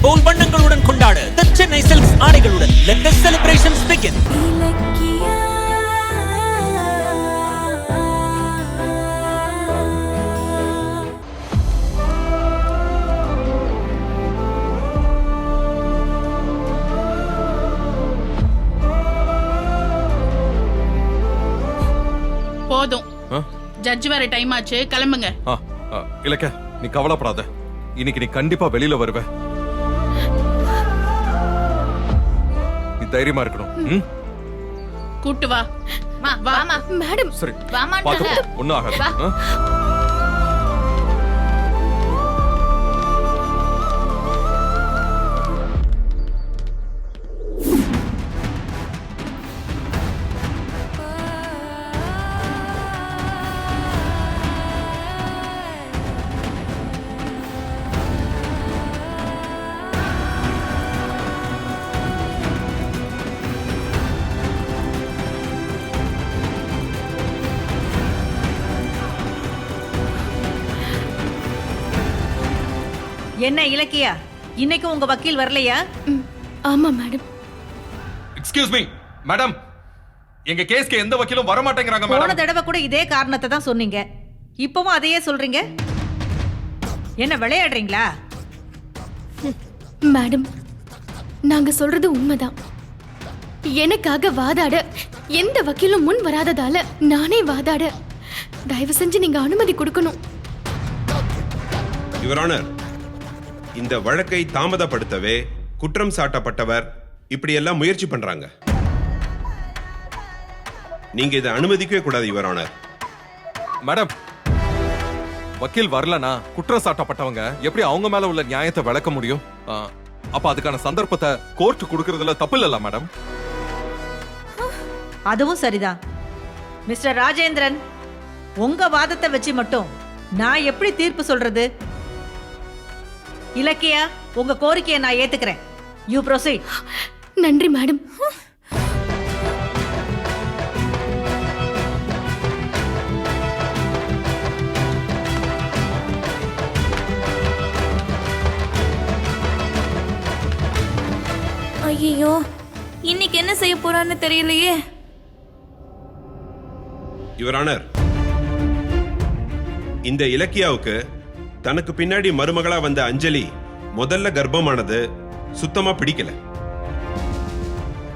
போல் வண்ணங்களுடன் கொண்டாடு The Chennai Silks ஆடைகளுடன். Let the celebrations begin. போதும், judge வர டைம் ஆச்சு, கிளம்புங்க. இலக்க, நீ கவலைப்படாத. இன்னைக்கு நீ கண்டிப்பா வெளியில வருவ. நீ தைரியமா இருக்கணும். கூட்டு வா. வாமா மேடம். சரி, வாமா. ஒன்னும் ஆகாது. என்ன இலக்கியா, இன்னைக்கு உங்க வக்கீல் வரலையா? ஆமா மேடம். எக்ஸ்கியூஸ் மீ மேடம், எங்க கேஸ்க்கு எந்த வக்கீலும் வர மாட்டேங்கறாங்க மேடம். போன தடவை கூட இதே காரணத்தை தான் சொன்னீங்க, இப்பவும் அதையே சொல்றீங்க. என்ன விளையாடுறீங்களா? மேடம், நாங்க சொல்றது உண்மைதான். எனக்காக வாதாட எந்த வக்கீலும் முன் வராததால நானே வாதாட தயவு செஞ்சு நீங்க அனுமதி கொடுக்கணும். யுவர் ஆனர், இந்த வழக்கை தாமதப்படுத்தவே குற்றம் சாட்டப்பட்டவர் இப்படியெல்லாம் முயற்சி பண்றாங்க. நீங்க இதை அனுமதிக்கவே கூடாது யுவர் ஆனர். மேடம், வக்கீல் வரலனா குற்றம் சாட்டப்பட்டவங்க எப்படி அவங்க மேல உள்ள நியாயத்தை விளக்க முடியும்? அப்ப அதுக்கான சந்தர்ப்பத்தை கோர்ட் கொடுக்கறதுல தப்பு இல்லல மேடம்? அதுவும் சரிதான். மிஸ்டர் ராஜேந்திரன், உங்க வாதத்தை வச்சு மட்டும் நான் எப்படி தீர்ப்பு சொல்றது? இலக்கியா, உங்க கோரிக்கையை நான் ஏத்துக்கிறேன். You proceed. நன்றி மேடம். ஐயோ, இன்னைக்கு என்ன செய்ய போறான்னு தெரியலையே. யுவர் ஆனர், இந்த இலக்கியாவுக்கு தனக்கு பின்னாடி மருமகளா வந்த அஞ்சலி முதல்ல கர்ப்பமானது சுத்தமா பிடிக்கல.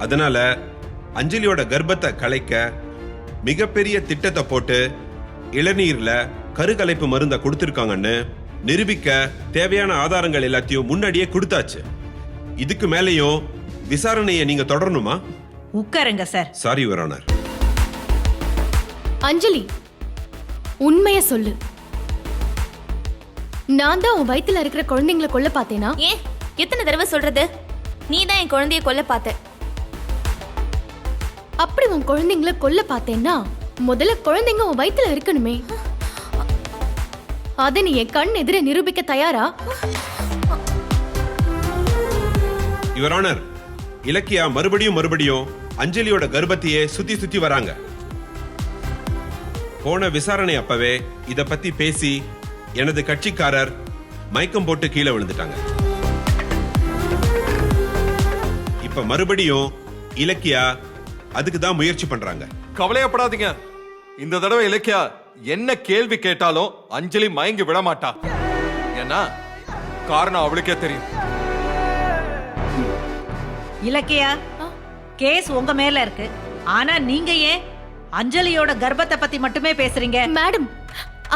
அதனால அஞ்சலியோட கர்ப்பத்தை கலைக்க மிகப்பெரிய திட்டத்தை போட்டு இளநீர்ல கருகலைப்பு மருந்தை கொடுத்திருக்காங்கன்னு நிரூபிக்க தேவையான ஆதாரங்கள் எல்லாத்தையும் முன்னாடியே கொடுத்தாச்சு. இதுக்கு மேலேயும் விசாரணையை நீங்க தொடரணுமா? உட்காருங்க sir. Sorry your honour. Anjali, உண்மைய சொல்லு. நான் தான் உன் வயித்துல இருக்கிற குழந்தைங்களை கொல்ல பார்த்தேனா? ஏன் எத்தனை தடவை சொல்றது? நீ தான் என் குழந்தைய கொல்ல பார்த்த. அப்படி உன் குழந்தைங்களை கொல்ல பார்த்தேன்னா முதல்ல குழந்தைங்க உன் வயித்துல இருக்கணுமே. அதை நீ என் கண் எதிர நிரூபிக்க தயாரா? யுவர் ஆனர், இலக்கியா மறுபடியும் அஞ்சலியோட கர்ப்பத்தையே சுத்தி வராங்க. போன விசாரணை அப்பவே இத பத்தி பேசி எனது கட்சிக்காரர் மயக்கம் போட்டு கீழே விழுந்துட்டாங்க. இப்ப மறுபடியும் இலக்கியா அதுக்கு தான் முயற்சி பண்றாங்க. கவலையப்படாதீங்க. இந்த தடவை இலக்கியா என்ன கேள்வி கேட்டாலும் அஞ்சலி மயங்கி விட மாட்டா. ஏன்னா காரணம் அவளுக்கே தெரியும். இலக்கியா, கேஸ் உங்க மேல இருக்கு. ஆனா நீங்க ஏன் அஞ்சலியோட கர்ப்பத்தை பத்தி மட்டுமே பேசுறீங்க? மேடம்,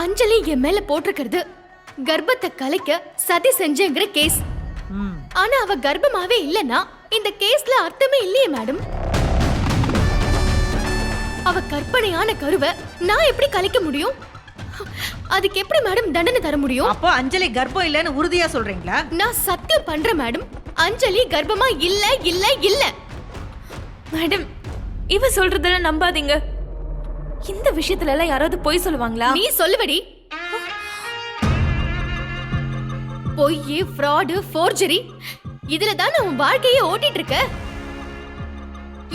அஞ்சலி என் மேல போட்டிருக்கிறது கர்ப்பத்தை கலைக்க சதி செஞ்சேங்கிற கேஸ். ஆனா அவ கர்ப்பமாவே இல்லனா இந்த கேஸ்ல அர்த்தமே இல்லையே மேடம். அவ கற்பனையான கருவை நான் எப்படி கலைக்க முடியும்? அதுக்கு எப்படி மேடம் தண்டனை தர முடியும்? அப்போ அஞ்சலி கர்ப்பம் இல்லன்னு உறுதியா சொல்றீங்களா? நான் சத்தியம் பண்றேன் மேடம், அஞ்சலி கர்ப்பமா இல்ல இல்ல இல்ல. மேடம், இவ சொல்றதெல்லாம் நம்பாதீங்க. இந்த விஷயத்துல எல்லாம் யாராவது பொய் சொல்லுவாங்களா? நீ சொல்லுவடி. பொய், ஃப்ராடு, ஃபோர்ஜரி இதுல தான் உன் வாழ்க்கையை ஓட்டிட்டு இருக்க.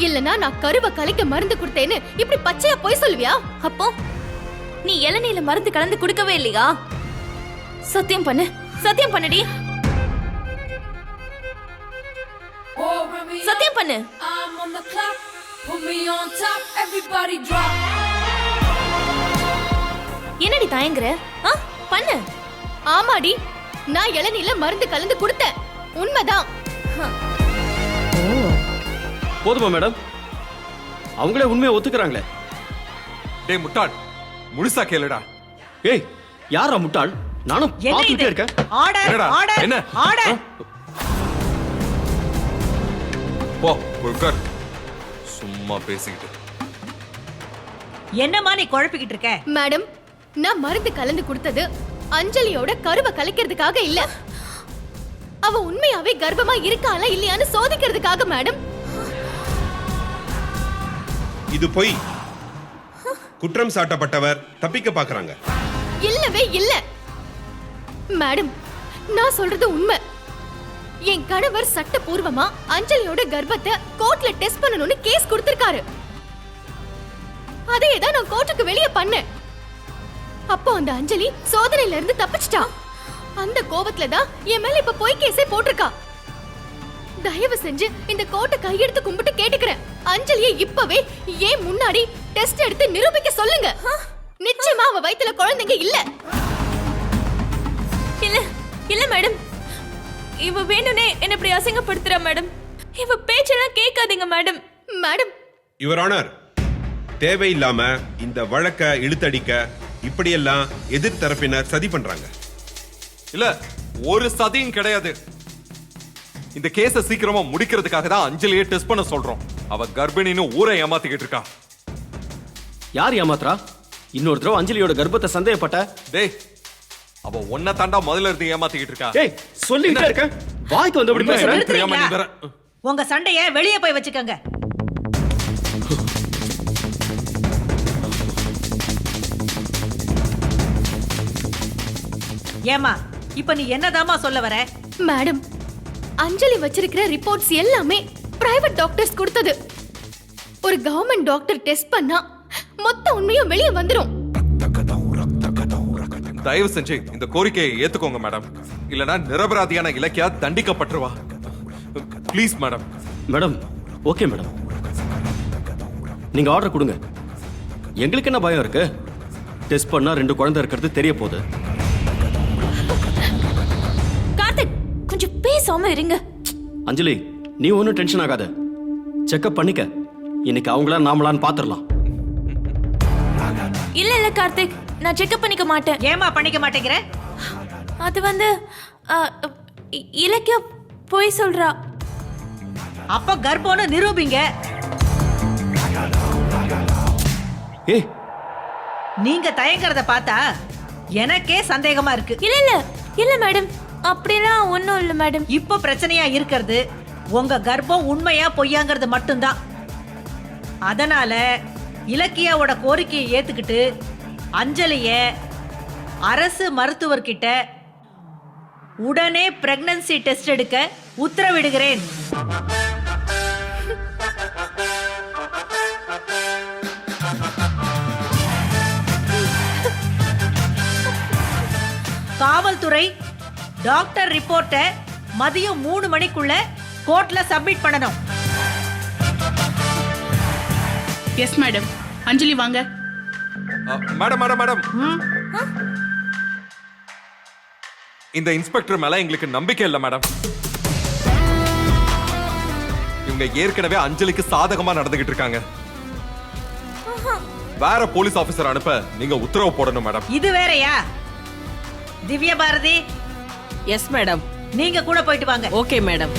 இல்லனா நான் கருவை கலைக்க மருந்து கொடுத்தேன்னு இப்படி பச்சையா பொய் சொல்லுவியா? அப்போ நீ இளநீல மருந்து கலந்து குடுக்கவே இல்லையா? சத்தியம் பண்ணு, சத்தியம் பண்ணுடி. சத்தியம் பண்ணு. I'm on the clock, put me on top, everybody drop. என்னடி தயங்குற? பண்ணு. ஆமாடி, நான் இளநீல மருந்து கலந்து கொடுத்தேன். உண்மைதான். போதுமா மேடம்? அவங்களே உண்மையை ஒத்துக்கிறாங்களே. டேய் முட்டாள், முழுசா கேளுடா. ஏய், யாரா முட்டாள்? நானும் என்ன பார்த்துட்டே இது? இருக்கேன். ஆர்டர் என்னடா? ஆர்டர் என்ன? ஆர்டர். போ உட்கார். சும்மா பேசிக்கிட்டு. என்னம்மா நீ குழப்பிக்கிட்டு இருக்க? மேடம், நான் மருந்து கலந்து கொடுத்தது அஞ்சலியோட கருவை கலைக்கிறதுக்காக இல்ல. அவ உண்மையாவே கர்ப்பமா இருக்காளா இல்லையான்னு சோதிக்கிறதுக்காக மேடம். இது பொய். குற்றம் சாட்டப்பட்டவர் தப்பிக்க பார்க்கறாங்க. இல்லவே இல்ல மேடம், நான் சொல்றது உண்மை. என் கணவர் சட்டபூர்வமா அஞ்சலியோட கர்ப்பத்தை கோர்ட்ல டெஸ்ட் பண்ணணும்னு கேஸ் கொடுத்திருக்காரு. அதே தான் நான் கோர்ட்டுக்கு வெளியே பண்ணேன். அப்போ அந்த அஞ்சலி சோதனையில இருந்து தப்பிச்சிட்டா. அந்த கோவத்துல தான் என் மேல இப்ப பொய் கேஸே போட்டிருக்கா. தயவு செஞ்சு இந்த கோர்ட்டை கையெடுத்து கும்பிட்டு கேட்டுக்கிறேன். அஞ்சலியை இப்பவே ஏன் முன்னாடி டெஸ்ட் எடுத்து நிரூபிக்க சொல்லுங்க. நிச்சயமா அவ வயித்துல குழந்தைங்க இல்ல. இல்ல இல்ல மேடம், இவ வேணும்னே என்ன இப்படி அசிங்கப்படுத்துறா மேடம். இவ பேச்செல்லாம் கேட்காதீங்க மேடம். மேடம், யுவர் ஆனர், தேவையில்லாம இந்த வழக்க இழுத்தடிக்க இப்படியெல்லாம் எதிர்த்தரப்பினர் சதி பண்றாங்க. இல்ல, ஒரு சதியும் கிடையாது. இந்த கேஸ சீக்கிரமா முடிக்கிறதுக்காக தான் அஞ்சலியை டெஸ்ட் பண்ண சொல்றோம். அவ கர்ப்பிணின்னு ஊரை ஏமாத்திக்கிட்டு இருக்கா. யார் ஏமாத்துறா? இன்னொரு தடவை அஞ்சலியோட கர்ப்பத்தை சந்தேகப்பட்ட? டேய், அவ ஒன்ன தாண்டா முதல்ல இருந்து ஏமாத்திக்கிட்டு இருக்கா. ஏய், சொல்லிட்டே இருக்கேன். வாய்க்கு வந்து அப்படி பேசுற. தெரியாம நீ வேற. உங்க சண்டைய வெளியே போய் வச்சுக்கோங்க. ஏமா, இப்ப நீ என்னதாமா சொல்ல வர? மேடம், அஞ்சலி வச்சிருக்கிற ரிப்போர்ட்ஸ் எல்லாமே பிரைவேட் டாக்டர்ஸ் கொடுத்தது. ஒரு கவர்மெண்ட் டாக்டர் டெஸ்ட் பண்ணா மொத்த உண்மையும் வெளியே வந்துரும். தயவு செஞ்சு இந்த கோரிக்கையை ஏத்துக்கோங்க மேடம். இல்லனா நிரபராதியான இலக்கியா தண்டிக்கப்பட்டுருவா. Please madam. Madam, okay madam. நீங்க ஆர்டர் கொடுங்க. எங்களுக்கு என்ன பயம் இருக்கு? டெஸ்ட் பண்ணா 2 குழந்தை இருக்கிறது தெரிய போகுது. கார்த்திக், கொஞ்சம் பேசாம இருங்க. அஞ்சலி, நீ ஒன்னும் டென்ஷன் ஆகாத. செக்அப் பண்ணிக்க. இன்னைக்கு அவங்களா நாமளான்னு பாத்துரலாம். இல்ல இல்ல கார்த்திக், நான் செக்அப் பண்ணிக்க மாட்டேன். ஏமா பண்ணிக்க மாட்டேங்கிற? அது வந்து இலக்கியா போய் சொல்றா. அப்ப கர்ப்பம்னு நிரூபிங்க. ஏய், நீங்க தயங்கறத பார்த்தா எனக்கே சந்தேகமா இருக்கு. இல்ல இல்ல இல்ல மேடம், அப்படிலாம் ஒண்ணும் இல்ல மேடம். இப்ப பிரச்சனையா இருக்கிறது உங்க கர்ப்பம் உண்மையா பொய்யாங்கிறது மட்டும்தான். அதனால இலக்கியாவோட கோரிக்கையை ஏத்துக்கிட்டு அஞ்சலிய அரசு மருத்துவர்கிட்ட உடனே பிரெக்னன்சி டெஸ்ட் எடுக்க உத்தரவிடுகிறேன். காவல்துறை டாக்டர் ரிப்போர்ட்டை மதியம் 3 மணிக்குள்ள கோர்ட்ல சப்மிட் பண்ணணும். S madam. அஞ்சலி வாங்க. மேடம் மேடம் மேடம், இந்த இன்ஸ்பெக்டர் மேல எங்களுக்கு நம்பிக்கை இல்ல மேடம். இவங்க ஏற்கனவே அஞ்சலிக்கு சாதகமா நடந்துகிட்டு இருக்காங்க. வேற போலீஸ் ஆபீசர் அனுப்ப நீங்க உத்தரவு போடணும் மேடம். இது வேறயா? Divya Bharathi, yes madam. நீங்க கூட போயிட்டு வாங்க. Okay madam.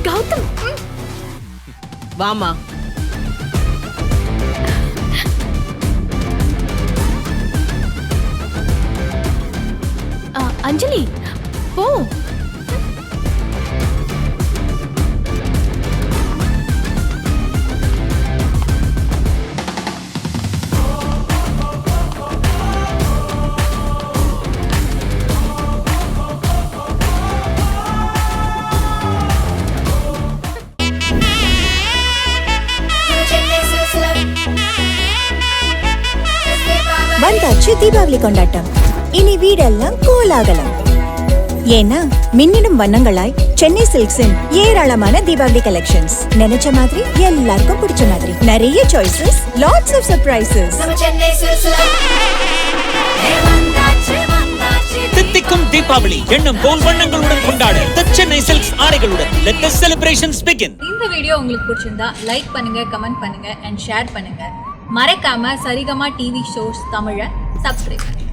கௌதம், வாமா. அஞ்சலி போ. வந்தாச்சு தீபாவளி கொண்டாட்டம். இனி வீடெல்லாம் கோலாகலம். ஏன்னா மின்னிடும் வண்ணங்களாய் சென்னை சில்க்ஸின் ஏராளமான தீபாவளி கலெக்ஷன்ஸ் நினைச்ச மாதிரி எல்லாருக்கும் பிடிச்ச மாதிரி நிறைய சாய்ஸஸ் லாட்ஸ் ஆஃப் சர்ப்ரைசஸ் தித்திக்கும் தீபாவளி எண்ணம் போல் வண்ணங்களுடன் கொண்டாட The சென்னை சில்க்ஸ் ஆடைகளுடன் let the celebrations begin. இந்த வீடியோ உங்களுக்கு பிடிச்சிருந்தா லைக் பண்ணுங்க, கமெண்ட் பண்ணுங்க அண்ட் ஷேர் பண்ணுங்க. மறக்காம சரிகமா டிவி ஷோஸ் தமிழை சப்ஸ்கிரைப் பண்ணுங்க.